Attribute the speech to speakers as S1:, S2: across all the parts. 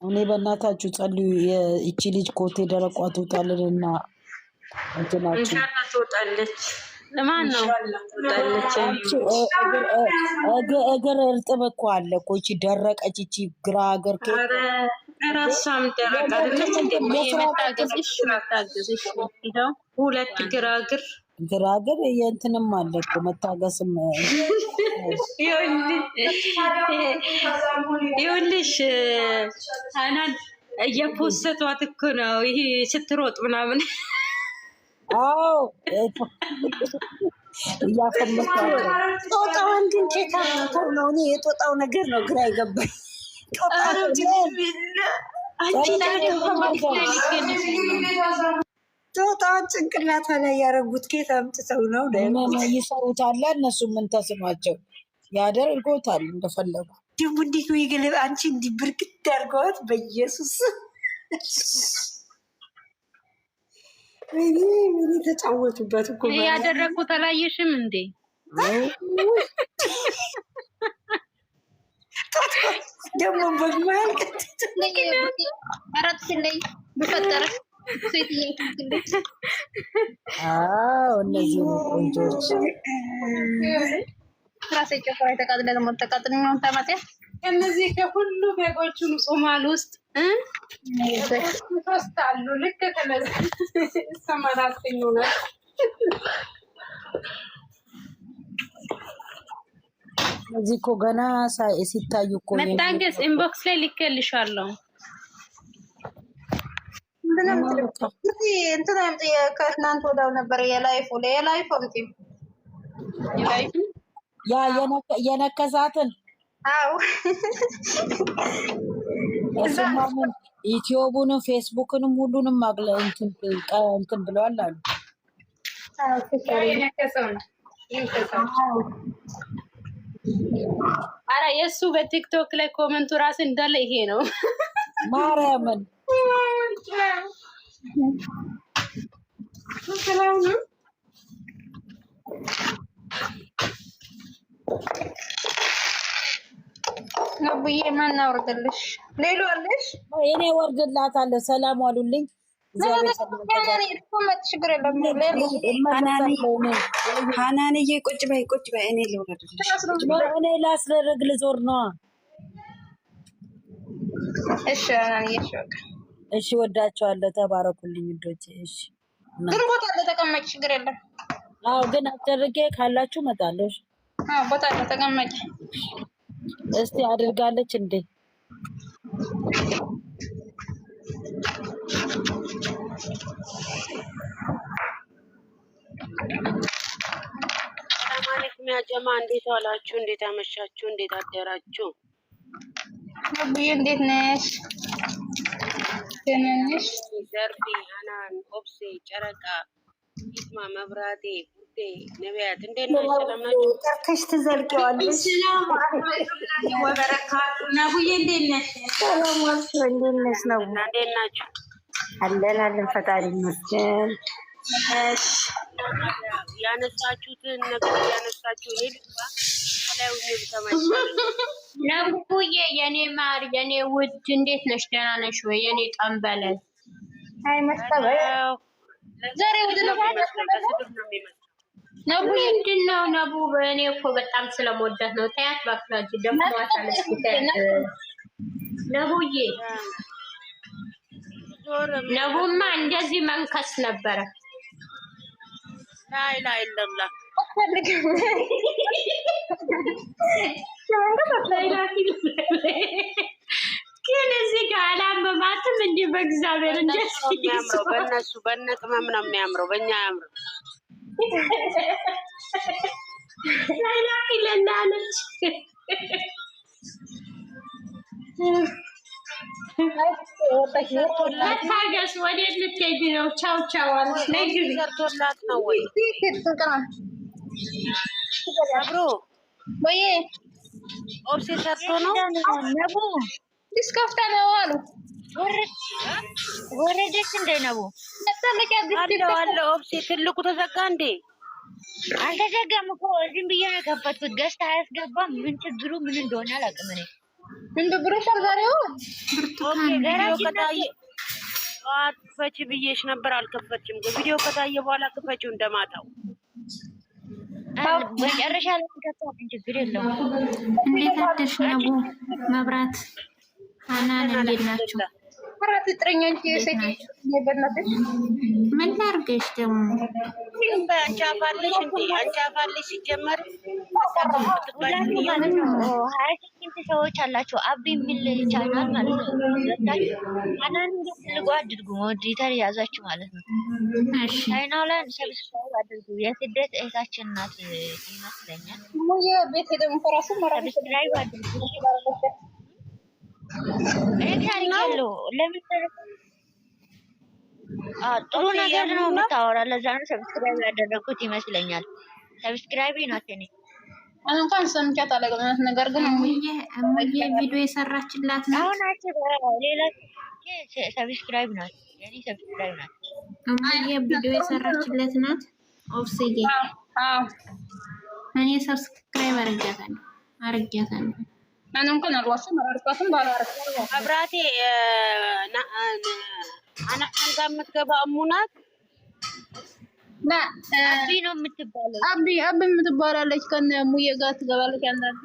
S1: እኔ በእናታችሁ ጸልዩ። እቺ ልጅ ኮቴ ደረቋ ትውጣልንና እንትናችሁ
S2: ኢንሻአላህ ትወጣለች። ለማን ነው
S1: እግር እርጥብ እኮ አለ እኮ እቺ ደረቀች። እቺ ግራ እግር
S2: ራሷም ደረቀ አይደለች እንዴ? መታገዝሽ ይሄው ሁለት ግራ እግር የእንትንም አለ እኮ መታገስም። ይኸውልሽ አናን እየፖስተቷት እኮ ነው ይሄ ስትሮጥ ምናምን።
S1: አዎ
S3: ጦጣውን ግን ቼክ አድርገው ነው። እኔ የጦጣው ነገር ነው ግራ ይገባኝ። ጦጣውን ጭንቅላቷ ላይ ያረጉት ከየት አምጥተው ነው?
S1: ይሰሩታል። እነሱ ምን ተስኗቸው ያደርጎታል እንደፈለጉ።
S3: ደግሞ እንዴት ነው የገለበ አንቺ እንዲህ ብርግድ አድርገዋት በኢየሱስ ምን ተጫወቱበት እኮ
S2: ያደረኩት አላየሽም እንዴ?
S3: ደግሞ በግማል
S4: አራት ሲለኝ በፈጠረ
S1: እነዚህ ቆንጆች
S4: ራሳቸው ፍራይ ተቃጥለ ነው ተቃጥለ ነው ታማቲያ
S2: እነዚህ ከሁሉ በጎቹ ጾማል ውስጥ ተስታሉ ልክ ከነዚህ ሰማራተኝ ነው።
S1: እዚህ እኮ ገና ሲታዩ እኮ
S2: መታገስ ኢንቦክስ ላይ ልኬልሻለሁ።
S4: እንትን ከትናንት ወዳው ነበር የላይፉ
S1: ያ የነከሳትን
S4: አው
S1: እሱማምን ዩቲዩብንም ፌስቡክንም ሁሉንም ማግለ እንትን ብለዋል አሉ።
S2: አረ የሱ በቲክቶክ ላይ ኮመንቱ ራስ እንዳለ ይሄ ነው።
S1: ማርያምን
S2: ሰላም
S4: ነብዬ ማን አወርደልሽ? ሌሎ አለሽ?
S1: እኔ ወርድላታለሁ። ሰላም ዋሉልኝ።
S3: ሀናንዬ ቁጭ በይ እኔ ልውረድልሽ።
S1: እኔ ላስደርግ ልዞር ነዋ።
S4: እሺ ሀናንዬ
S1: እሺ ወዳቸዋለሁ። ተባረኩልኝ እንዶች። እሺ
S4: ግን ቦታ አለ ተቀመጭ፣ ችግር የለም።
S1: አዎ ግን አስደርጌ ካላችሁ እመጣለሁ።
S4: ቦታ አለ ተቀመጭ።
S1: እስቲ አድርጋለች እንዴ?
S5: ሰላም ያ ጀማ፣ እንዴት ዋላችሁ? እንዴት አመሻችሁ? እንዴት አደራችሁ?
S4: ነብዬ እንዴት ነሽ? ደህና
S5: ዘርፊ፣ ሀናን፣ ኦብሴ፣ ጨረቃ፣ ይስማ፣ መብራቴ፣ ቡቴ፣ ነቢያት እንዴት ናችሁ? ሰላም ናችሁ?
S3: ተርከሽ ትዘልቂዋለሽ።
S2: ሰላም ወራህመቱላሂ ወበረካቱ። ነብዬ እንዴት ነሽ?
S3: ሰላም ዋልሽ? እንዴት ነሽ? ነው
S5: እንዴት ናችሁ?
S3: አለን ፈጣሪ ይመስገን።
S5: እሺ ያነሳችሁትን ነገር ያነሳችሁ ልጅባ ላይ ነው ተመልካች።
S2: ነብዬ የኔ ማር የኔ ውድ እንዴት ነሽ? ደህና ነሽ ወይ? የኔ ጠንበለል
S4: አይ መስተበለ ዛሬ ወደ
S5: ነው
S2: ነቡ ምንድነው? ነቡ እኔ እኮ በጣም ስለምወዳት ነው። ታያት ባክራጅ ደግሞ አታለስኩት። ነቡዬ ነቡማ እንደዚህ መንከስ ነበረ።
S5: ላይ ለላ
S2: ግን እዚህ ጋር አላመማትም እንዴ? በእግዚአብሔር እንደዚህ
S5: የሚያምረው በእነሱ በነቅመም ነው የሚያምረው፣ በእኛ ያምረው።
S2: ላይ ለላለች ታገስ። ወዴት ልትሄጂ ነው? ቻው ቻው አለች። ነይ ግቢ።
S5: ሰርቶላት ነው ወይ አብሮ
S4: ወይ
S5: ኦብሴ ሰርቶ ነው
S4: ነቡ ዲስካፍታ ነው አሉ።
S6: ወረደች እንደ ነቡ
S5: አለ ኦብሴ ትልቁ ተዘጋ እንዴ?
S6: አልተዘጋም እኮ ዝም ብዬ ነው የከፈትኩት። ገዝታ አያስገባም። ምን ችግሩ ምን እንደሆነ አላውቅም እኔ
S4: እንደ ብሩሻል ዛሬው
S5: ቪዲዮ ከታየ ክፈች ብዬሽ ነበር፣ አልከፈችም። ቪዲዮ ከታየ በኋላ ክፈችው እንደማታው
S6: መጨረሻ ላይ ከፈትን፣ ችግር የለውም። እንዴት አደርሽ ነቡ? መብራት ሀናን እንዴት ናቸው?
S4: አራት ጥረኛን ሲሰጪ የበናተሽ
S6: ምን ላድርግሽ ደግሞ
S5: አንቺ አፋለሽ እንዴ? አንቺ አፋለሽ ሲጀመር
S6: ሀያስንት ሰዎች አላቸው። አቢ የሚል ቻናል ማለት ነው። ሀናን እንድትልጉ አድርጉ። ሞዲተር ያዛችሁ ማለት ነው። ቻይናው ላይ ሰብስክራይብ አድርጉ። የስደት እህታችን ናት ይመስለኛል።
S4: ሙዬ ቤት ሄደን ፈራሱ ማራሽ
S6: ሰብስክራይብ አድርጉ። ታሪክ ያለው ለምን ጥሩ ነገር ነው የምታወራ። ለዛ ነው ሰብስክራይብ ያደረኩት ይመስለኛል። ሰብስክራይብ ናት። እኔ
S4: እንኳን ሰምቻት አላውቅም፣ ነገር ግን
S6: ሙዬ ቪዲዮ የሰራችላት ነው።
S4: አሁን
S6: ሌላ ሰብስክራይብ ናት። የኔ ሰብስክራይብ ናት። ሙዬ ቪዲዮ የሰራችለት ናት። ኦፍሴጌ እኔ ሰብስክራይብ አርጋታለሁ።
S4: እኔ እንኳን አልዋሽም፣ አላርኳትም።
S5: መብራቴ አናን ጋር የምትገባ እሙናት
S6: አቢ ነው የምትባለው።
S4: አቢ የምትባላለች ከነ ሙዬ ጋር ትገባለች። አንዳንዴ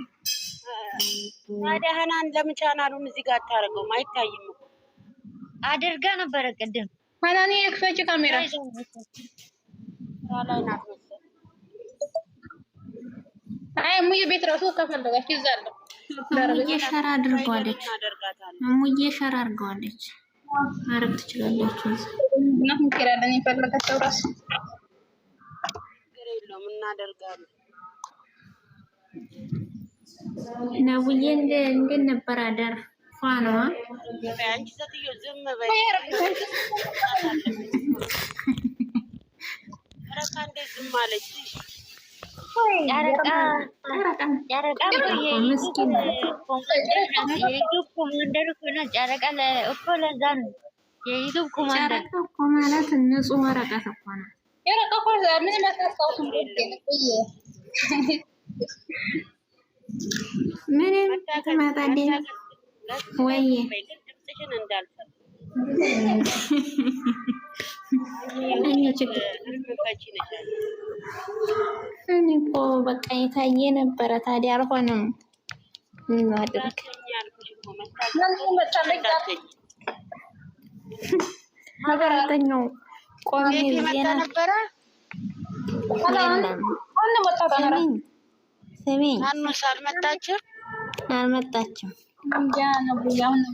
S5: ታዲያ ሀናን ለምን ቻናሉን እዚህ ጋር አታደርገውም? አይታይም እኮ
S6: አድርጋ ነበረ ቅድም።
S4: ሀናኒ የክፈች ካሜራ
S5: ላይ ናት መሰለኝ።
S4: አይ ሙዬ ቤት ራሱ ከፈለጋችሁ ይዛለሁ።
S6: ሙዬ ሸራ አድርጓለች። ሙዬ ሸራ አድርጓለች። ማረግ ትችላላችሁ።
S4: እና እንከራለን የፈለጋችሁ ራሱ
S5: ነው እናደርጋለን።
S6: ነውዬ እንዴት ነበር አደር ፋኗ?
S5: አንቺ ሴትዮ ዝም በይ። ረካ እንዴት ዝም አለች?
S6: ጨረቃ ምስኪን የዩቱብ ኮማንደር እኮ ናት። ጨረቃ እኮ ለዛ ነው የዩቱብ ኮማንደር እኮ ማለት ንጹህ ወረቀት እኮ ናት።
S4: የረቃ እኮ ምንም አታስታውሱም።
S6: ምንም ትመጣለች ወይ
S5: ድምፅሽን እንዳልሰማ
S6: እኔ እኮ በቃ የታየ ነበረ። ታዲያ አልሆነም። ምን ማድረግ ሀገራተኛው ቆሜ ዜና
S5: ነበረ።
S6: ስሚኝ
S5: አኑስ አልመጣችም።
S6: አልመጣችም።
S4: እንጃ ነው ያው ነው